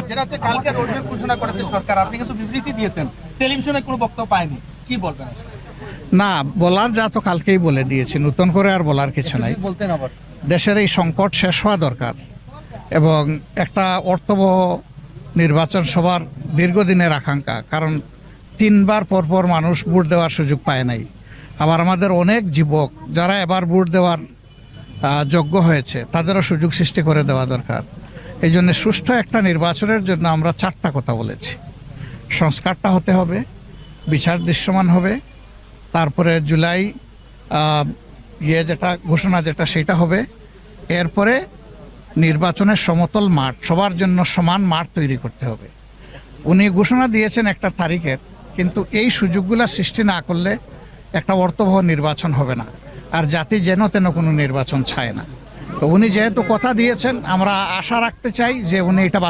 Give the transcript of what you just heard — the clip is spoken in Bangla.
যেটা হচ্ছে কালকে রোডম্যাপ ঘোষণা করেছে সরকার, আপনি কিন্তু বিবৃতি দিয়েছেন, টেলিভিশনে কোনো বক্তব্য পায়নি, কি বলবেন? না, বলার যা তো কালকেই বলে দিয়েছি, নতুন করে আর বলার কিছু নাই। বলতেন আবার দেশের এই সংকট শেষ হওয়া দরকার এবং একটা অর্থবহ নির্বাচন সবার দীর্ঘদিনের আকাঙ্ক্ষা। কারণ 3 বার পরপর মানুষ ভোট দেওয়ার সুযোগ পায় নাই। আবার আমাদের অনেক যুবক যারা এবার ভোট দেওয়ার যোগ্য হয়েছে, তাদেরও সুযোগ সৃষ্টি করে দেওয়া দরকার। এই জন্য সুষ্ঠু একটা নির্বাচনের জন্য আমরা 4টা কথা বলেছি। সংস্কারটা হতে হবে, বিচার দৃশ্যমান হবে, তারপরে জুলাই যেটা ঘোষণা যেটা সেটা হবে, এরপরে নির্বাচনের সমতল মাঠ, সবার জন্য সমান মাঠ তৈরি করতে হবে। উনি ঘোষণা দিয়েছেন একটা তারিখের, কিন্তু এই সুযোগগুলো সৃষ্টি না করলে একটা অর্থবহ নির্বাচন হবে না, আর জাতি যেন তেন কোনো নির্বাচন চায় না। তো উনি যেহেতু কথা দিয়েছেন, আমরা আশা রাখতে চাই যে উনি এটা